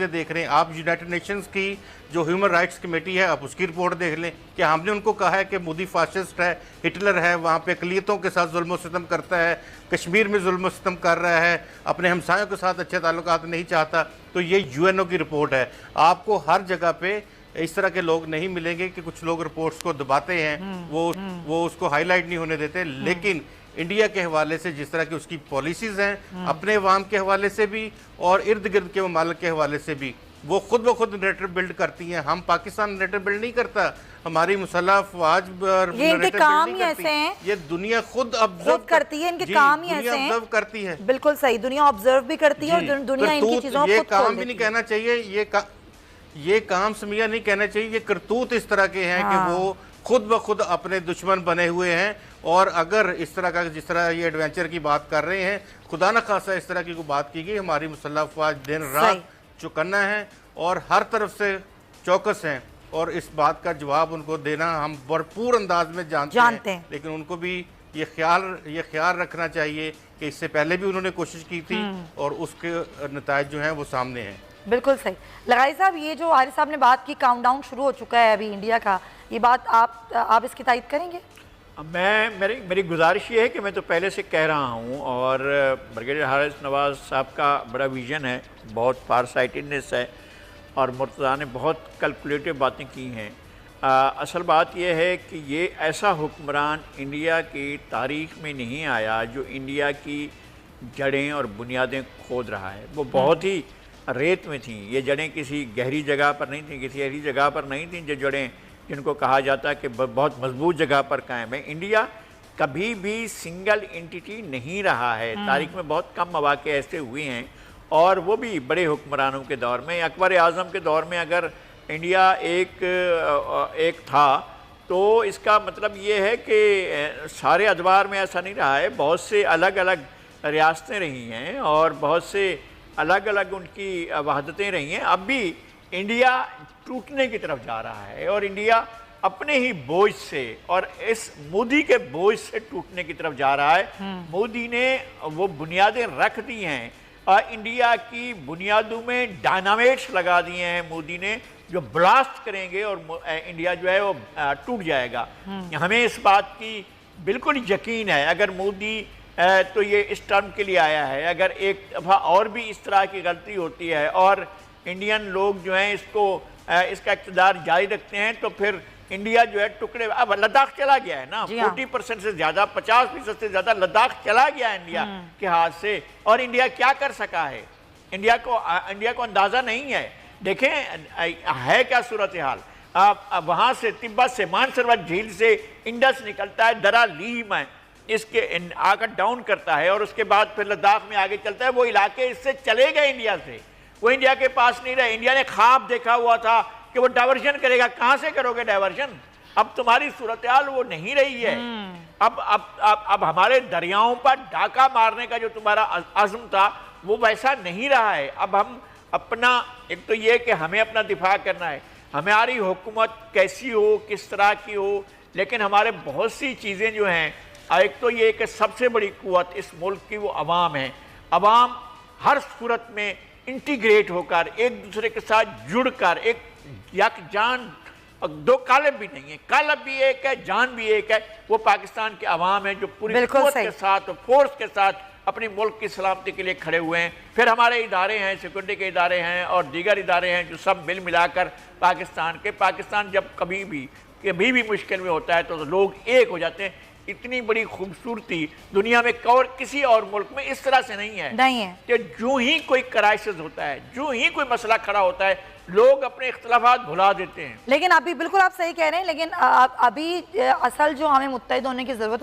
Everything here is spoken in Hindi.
चीज़ें देख रहे हैं। आप यूनाइटेड नेशंस की जो ह्यूमन राइट्स कमेटी है, आप उसकी रिपोर्ट देख लें कि हमने उनको कहा है कि मोदी फाशिस्ट है, हिटलर है, वहाँ पे अक़लियतों के साथ जुल्म सितम करता है, कश्मीर में जुल्म सितम कर रहा है, अपने हमसायों के साथ अच्छे ताल्लुकात नहीं चाहता। तो ये यूएनओ की रिपोर्ट है। आपको हर जगह पे इस तरह के लोग नहीं मिलेंगे कि कुछ लोग रिपोर्ट्स को दबाते हैं, वो उसको हाईलाइट नहीं होने देते। लेकिन इंडिया के हवाले से जिस तरह की उसकी पॉलिसीज़ हैं, अपने अवाम के हवाले से भी और इर्द गिर्द के ममालिक के हवाले से भी, वो खुद ब खुद नैरेटिव बिल्ड करती हैं। हम पाकिस्तान नैरेटिव बिल्ड नहीं करता, हमारी मुसल्लह अफवाज नैरेटिव काम ही ऐसे हैं, ये दुनिया खुद ऑब्जर्व करती है, इनके काम ही ऐसे हैं, ऑब्जर्व करती है। बिल्कुल सही, दुनिया ऑब्जर्व भी करती है और दुनिया इनकी चीजों को ये काम भी नहीं कहना चाहिए, ये काम समिया नहीं कहना चाहिए, ये करतूत इस तरह के हैं कि वो खुद ब खुद अपने दुश्मन बने हुए हैं। और अगर इस तरह का, जिस तरह ये एडवेंचर की बात कर रहे हैं, खुदा न खासा इस तरह की कोई बात की गई, हमारी मुसल्लह अफवाज दिन रात चौकन्ना है और हर तरफ से चौकस हैं और इस बात का जवाब उनको देना हम भरपूर अंदाज में जानते हैं। लेकिन उनको भी ये ख्याल रखना चाहिए कि इससे पहले भी उन्होंने कोशिश की थी और उसके नतायज जो हैं वो सामने हैं। बिल्कुल सही। लगाई साहब, ये जो आरिफ साहब ने बात की, काउंटडाउन शुरू हो चुका है अभी इंडिया का, ये बात आप इसकी तायद करेंगे? मेरी गुजारिश ये है कि मैं तो पहले से कह रहा हूँ, और ब्रिगेडियर हारिस नवाज़ साहब का बड़ा विज़न है, बहुत फार साइटेडनेस है और मुर्तज़ा ने बहुत कैलकुलेटिव बातें की हैं। असल बात यह है कि ये ऐसा हुक्मरान इंडिया की तारीख़ में नहीं आया जो इंडिया की जड़ें और बुनियादें खोद रहा है। वो बहुत ही रेत में थी, ये जड़ें किसी गहरी जगह पर नहीं थी, किसी ऐसी जगह पर नहीं थी जो जड़ें जिनको कहा जाता है कि बहुत मजबूत जगह पर कायम है। इंडिया कभी भी सिंगल एंटिटी नहीं रहा है, तारीख में बहुत कम मौक़े ऐसे हुए हैं, और वो भी बड़े हुक्मरानों के दौर में। अकबर आज़म के दौर में अगर इंडिया एक था तो इसका मतलब ये है कि सारे अदवार में ऐसा नहीं रहा है, बहुत से अलग अलग रियासतें रही हैं और बहुत से अलग अलग उनकी वहदतें रही हैं। अब भी इंडिया टूटने की तरफ जा रहा है और इंडिया अपने ही बोझ से और इस मोदी के बोझ से टूटने की तरफ जा रहा है। मोदी ने वो बुनियादें रख दी हैं और इंडिया की बुनियादों में डायनामाइट्स लगा दिए हैं मोदी ने, जो ब्लास्ट करेंगे और इंडिया जो है वो टूट जाएगा। हमें इस बात की बिल्कुल यकीन है, अगर मोदी तो ये इस टर्म के लिए आया है, अगर एक दफ़ा और भी इस तरह की गलती होती है और इंडियन लोग जो हैं इसका इक़्तिदार जारी रखते हैं तो फिर इंडिया जो है टुकड़े। अब लद्दाख चला गया है ना, 40% से ज़्यादा, 50% से ज़्यादा लद्दाख चला गया है इंडिया के हाथ से, और इंडिया क्या कर सका है? इंडिया को अंदाज़ा नहीं है। देखें है क्या सूरत हाल। अब वहाँ से तिब्बत से मानसरोवर झील से इंडस निकलता है, दरा लीम है, इसके आकर डाउन करता है और उसके बाद फिर लद्दाख में आगे चलता है। वो इलाके इससे चले गए इंडिया से, वो इंडिया के पास नहीं रहे। इंडिया ने ख्वाब देखा हुआ था कि वो डाइवर्जन करेगा, कहाँ से करोगे डाइवर्जन? अब तुम्हारी सूरत हाल वो नहीं रही है। अब हमारे दरियाओं पर डाका मारने का जो तुम्हारा अज़्म था वो वैसा नहीं रहा है। अब हम अपना, एक तो ये कि हमें अपना दिफा करना है, हमारी हुकूमत कैसी हो, किस तरह की हो, लेकिन हमारे बहुत सी चीज़ें जो हैं, एक तो ये कि सबसे बड़ी कुव्वत इस मुल्क की वो अवाम है। अवाम हर सूरत में इंटीग्रेट होकर, एक दूसरे के साथ जुड़कर, एक यकजान, दो कालब भी नहीं है, कालब भी एक है, जान भी एक है, वो पाकिस्तान के अवाम है जो पूरी कुव्वत के साथ, फोर्स के साथ अपने मुल्क की सलामती के लिए खड़े हुए हैं। फिर हमारे इदारे हैं, सिक्योरिटी के इदारे हैं और दीगर इदारे हैं जो सब मिल मिलाकर पाकिस्तान जब कभी भी मुश्किल में होता है तो लोग एक हो जाते हैं। इतनी बड़ी खूबसूरती दुनिया में किसी और मुल्क में इस तरह से नहीं है कि जो ही कोई क्राइसिस होता है, जो ही कोई मसला खड़ा होता है, लोग अपने इख्तलाफात भुला देते हैं। लेकिन अभी बिल्कुल आप सही कह रहे हैं, लेकिन अभी असल जो हमें मुत्तहिद होने की जरूरत है